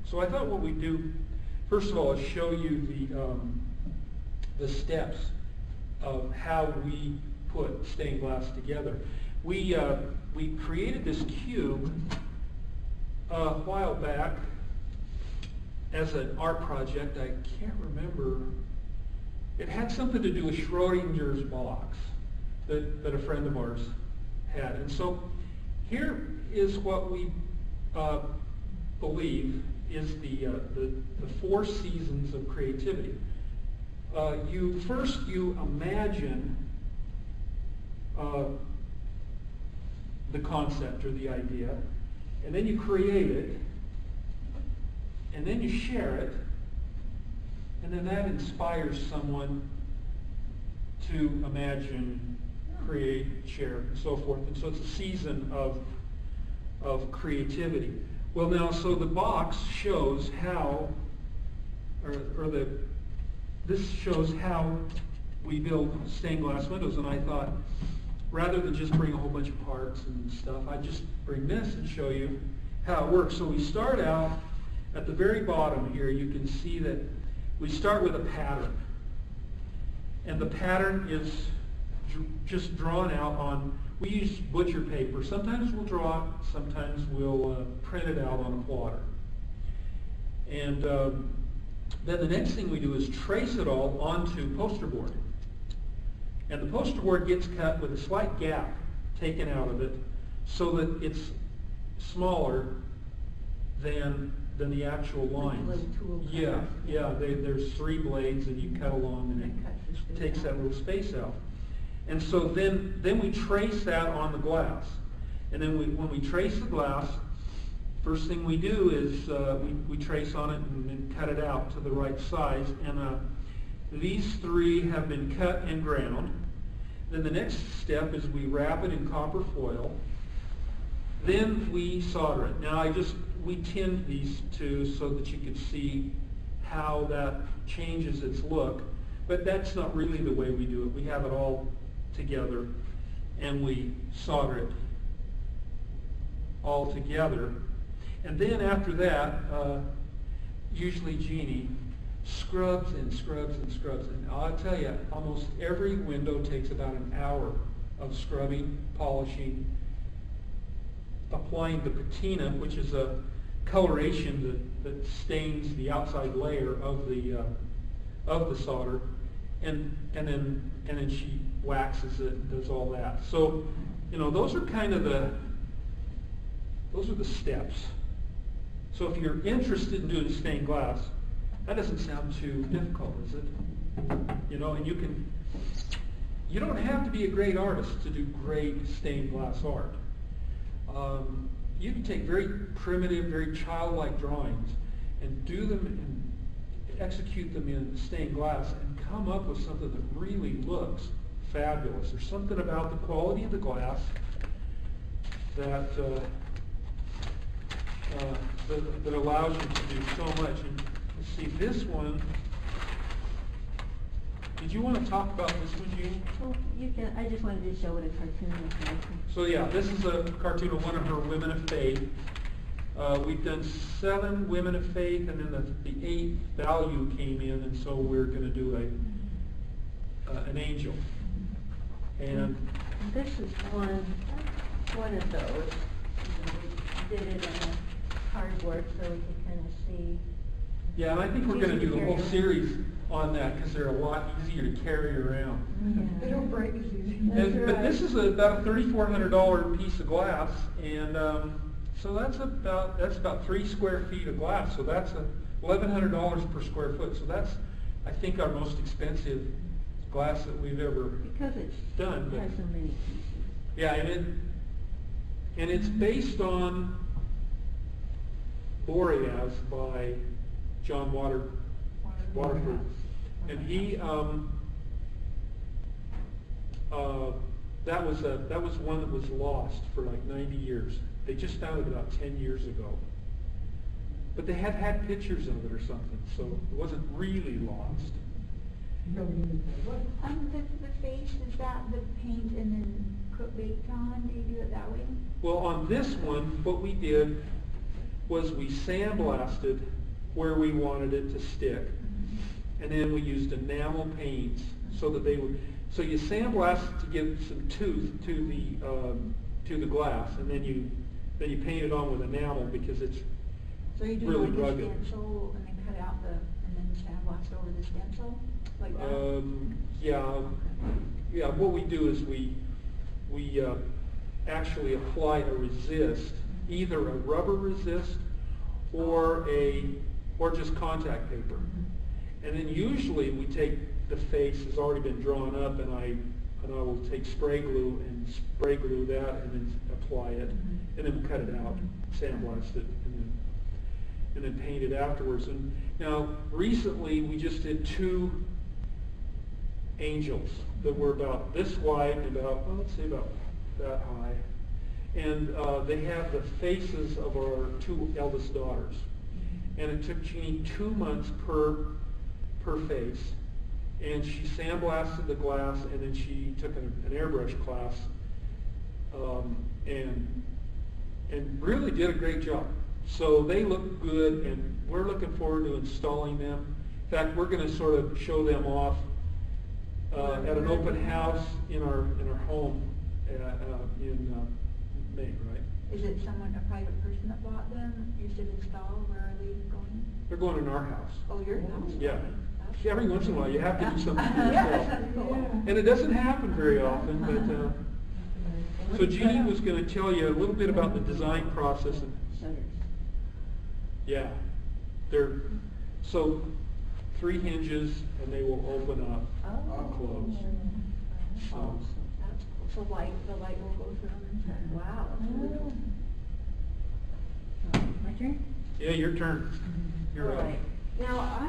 So I thought what we'd do, first of all, is show you the steps of how we put stained glass together. We created this cube a while back as an art project. I can't remember. It had something to do with Schrodinger's box that a friend of ours had. And so here is what we believe is the 4 seasons of creativity. First you imagine the concept or the idea, and then you create it, and then you share it, and then that inspires someone to imagine, create, share, and so forth. And so it's a season of creativity. Well, now, so the box shows how, this shows how we build stained glass windows, and I thought, rather than just bring a whole bunch of parts and stuff, I'd just bring this and show you how it works. So we start out at the very bottom here. You can see that we start with a pattern, and the pattern is just drawn out on, we use butcher paper. Sometimes we'll draw it, sometimes we'll print it out on a plotter. And then the next thing we do is trace it all onto poster board. And the poster board gets cut with a slight gap taken out of it so that it's smaller than the actual lines. Yeah, there's 3 blades, and you cut along, and it takes that little space out. And so then we trace that on the glass. And then when we trace the glass, first thing we do is we trace on it and then cut it out to the right size. And these 3 have been cut and ground. Then the next step is we wrap it in copper foil. Then we solder it. Now we tinned these 2 so that you could see how that changes its look. But that's not really the way we do it. We have it all together and we solder it all together. And then after that, usually Jeanne scrubs and scrubs and scrubs. And I'll tell you, almost every window takes about an hour of scrubbing, polishing, applying the patina, which is a coloration that stains the outside layer of the solder, and then she waxes it and does all that. So, those are kind of the steps. So if you're interested in doing stained glass, that doesn't sound too difficult, is it? And you don't have to be a great artist to do great stained glass art. You can take very primitive, very childlike drawings and do them and execute them in stained glass and come up with something that really looks fabulous. There's something about the quality of the glass that that allows you to do so much. And let's see, this one. Did you want to talk about this one, Jeanne? Well, you can. I just wanted to show what a cartoon is like. So yeah, this is a cartoon of one of her women of faith. We've done 7 women of faith, and then the 8th value came in, and so we're going to do an angel. And this is one of those. We did it on a cardboard so we could kind of see. Yeah, and I think we're going to do the whole series on that because they're a lot easier to carry around. Yeah. They don't break as easy. But this is about a $3,400 piece of glass, and so that's about 3 square feet of glass. So that's $1,100 per square foot. So that's, I think, our most expensive glass that we've ever because it's done. It has so many pieces. Yeah, and it's based on Boreas by John Waterford. And he that was one that was lost for like 90 years. They just found it about 10 years ago. But they had pictures of it or something, so it wasn't really lost. No, The face, is that the paint and then baked on? Do you do it that way? Well, on this one, what we did was we sandblasted where we wanted it to stick, and then we used enamel paints so that they would. So you sandblast to give some tooth to the glass, and then you paint it on with enamel because it's So you do really like a rugged. stencil and then cut out and then sandblast over the stencil? Like that? Yeah. What we do is we actually apply a resist, either a rubber resist or just contact paper, and then usually we take the face has already been drawn up, and I will take spray glue and spray glue that, and then apply it, and then cut it out, sandblast it, and then paint it afterwards. And now recently we just did 2 angels that were about this wide, let's say about that high, and they have the faces of our 2 eldest daughters. And it took Jeanne 2 months per face, and she sandblasted the glass, and then she took an airbrush class, and really did a great job. So they look good, and we're looking forward to installing them. In fact, we're going to sort of show them off at an open house in our home in May, right? Is it a private person that bought them? You should install. Where are they going? They're going in our house. Oh, your house? Yeah. Every once in a while, you have to do something for Yeah, yourself. that's cool. And it doesn't happen very often, but so Jeanne was going to tell you a little bit about the design process. Shutters. Yeah, they're so 3 hinges, and they will open up and close. So, That's cool. So the light will go through them inside. Wow, that's really cool. My turn? yeah, your turn. You're All up. right. Now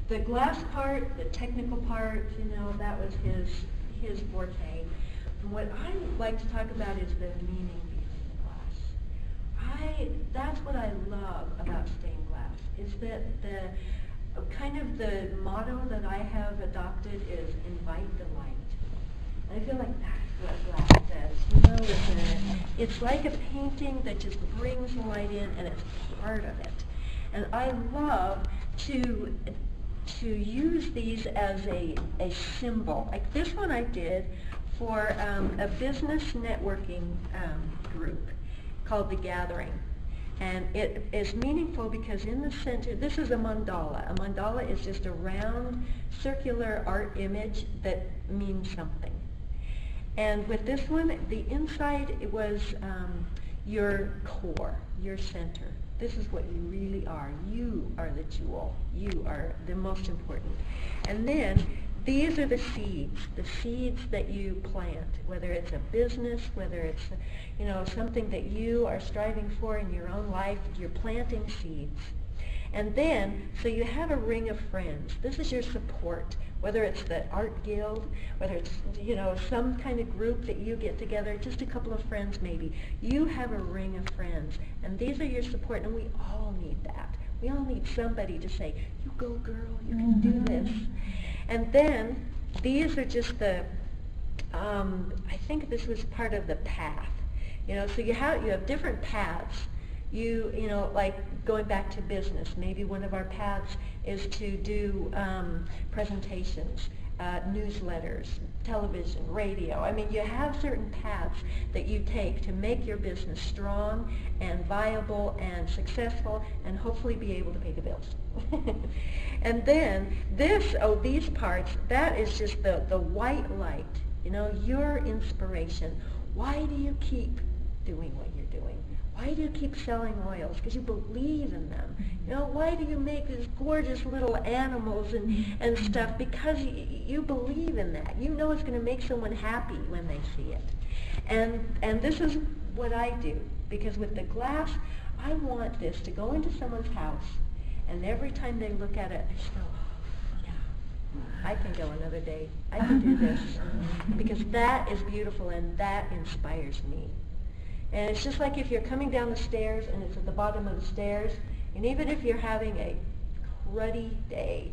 the glass part, the technical part, that was his forte. And what I like to talk about is the meaning behind the glass. That's what I love about stained glass, is that the motto that I have adopted is invite the light. And I feel like that's what glass does. It's like a painting that just brings the light in, and it's part of it. And I love to use these as a symbol. Like this one I did for a business networking group called The Gathering. And it is meaningful because in the center, this is a mandala. A mandala is just a round, circular art image that means something. And with this one, the inside, it was your core, your center. This is what you really are. You are the jewel. You are the most important. And then these are the seeds that you plant, whether it's a business, whether it's something that you are striving for in your own life. You're planting seeds. And then, so you have a ring of friends. This is your support, whether it's the art guild, whether it's, some kind of group that you get together, just a couple of friends maybe. You have a ring of friends, and these are your support, and we all need that. We all need somebody to say, you go girl, you can do this. And then, these are just the, I think this was part of the path. So you have different paths. Like going back to business, maybe one of our paths is to do presentations, newsletters, television, radio. I mean, you have certain paths that you take to make your business strong and viable and successful and hopefully be able to pay the bills. And then these parts, that is just the white light, your inspiration. Why do you keep doing what you're doing? Why do you keep selling oils? Because you believe in them. Why do you make these gorgeous little animals and stuff? Because you believe in that. You know it's going to make someone happy when they see it. And this is what I do. Because with the glass, I want this to go into someone's house, and every time they look at it, they say, oh, yeah, I can go another day. I can do this. Because that is beautiful, and that inspires me. And it's just like if you're coming down the stairs and it's at the bottom of the stairs, and even if you're having a cruddy day,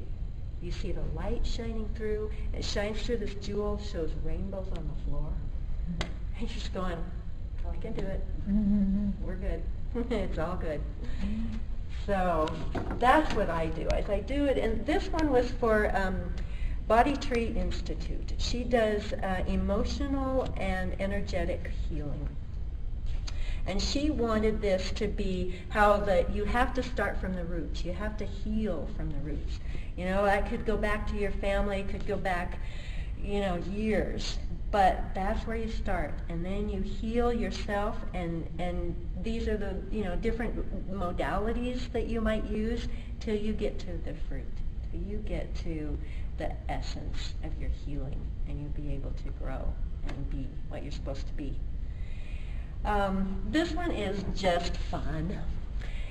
you see the light shining through, and it shines through this jewel, shows rainbows on the floor. And you're just going, I can do it. We're good. It's all good. So that's what I do. As I do it, and this one was for Body Tree Institute. She does emotional and energetic healing. And she wanted this to be how you have to start from the roots. You have to heal from the roots. You know, that could go back to your family, could go back, you know, years. But that's where you start. And then you heal yourself, and these are the, you know, different modalities that you might use till you get to the fruit, till you get to the essence of your healing, and you'll be able to grow and be what you're supposed to be. This one is just fun.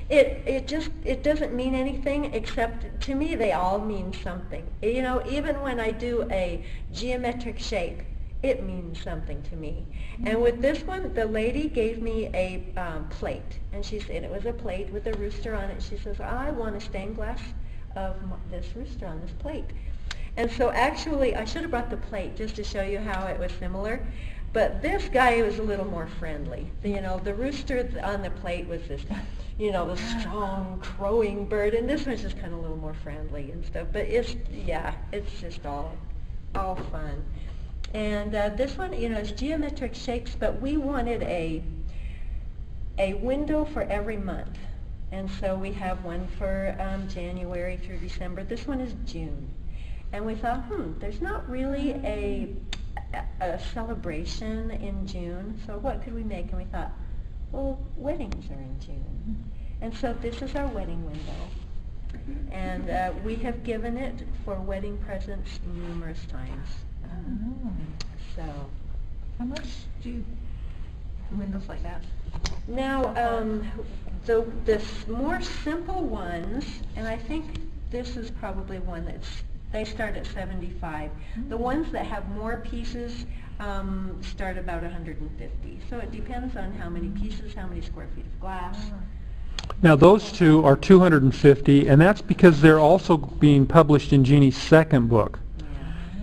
It doesn't mean anything, except to me they all mean something. You know, even when I do a geometric shape, it means something to me. And with this one, the lady gave me a plate, and she said it was a plate with a rooster on it. She says, I want a stained glass of this rooster on this plate. And so actually, I should have brought the plate just to show you how it was similar. But this guy was a little more friendly. You know, the rooster on the plate was this, you know, the strong crowing bird, and this one's just kind of a little more friendly and stuff. But it's just all fun. And this one, you know, is geometric shapes, but we wanted a window for every month. And so we have one for January through December. This one is June. And we thought, there's not really a celebration in June, so what could we make? And we thought, well, weddings are in June. And so this is our wedding window. And we have given it for wedding presents numerous times. So, How much do windows like that? now, the more simple ones, and I think this is probably one they start at 75. The ones that have more pieces start about 150. So it depends on how many pieces, how many square feet of glass. Now those two are 250, and that's because they're also being published in Jeannie's second book. Yeah.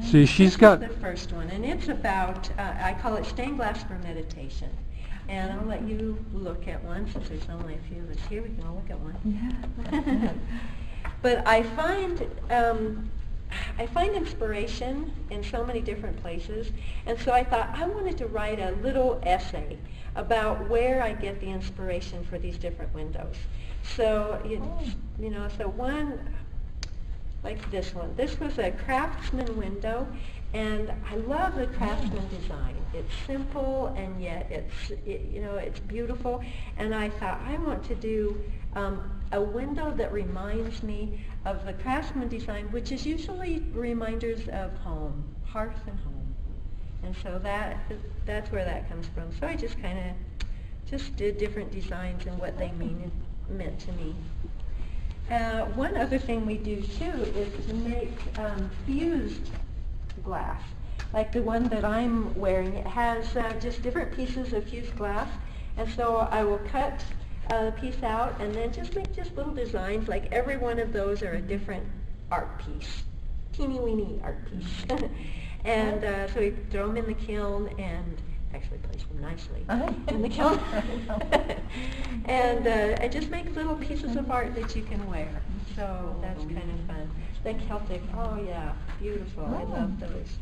See, she's This got... is the first one, and it's about, I call it Stained Glass for Meditation. And I'll let you look at one, since there's only a few of us here, we can all look at one. Yeah. But I find inspiration in so many different places, and so I thought I wanted to write a little essay about where I get the inspiration for these different windows. So, you know, so one, like this one. This was a Craftsman Window, and I love the Craftsman design. It's simple, and yet it's beautiful. And I thought I want to do a window that reminds me of the Craftsman design, which is usually reminders of home, hearth and home. And so that's where that comes from. So I just kind of did different designs and what they meant to me. One other thing we do too is to make fused glass. Like the one that I'm wearing, it has just different pieces of fused glass, and so I will cut a piece out and then just make just little designs. Like every one of those are a different art piece, teeny weeny art piece. And so we throw them in the kiln and actually place them nicely in the kiln. And just make little pieces of art that you can wear. So that's kind of fun. The Celtic, oh yeah, beautiful. I love those.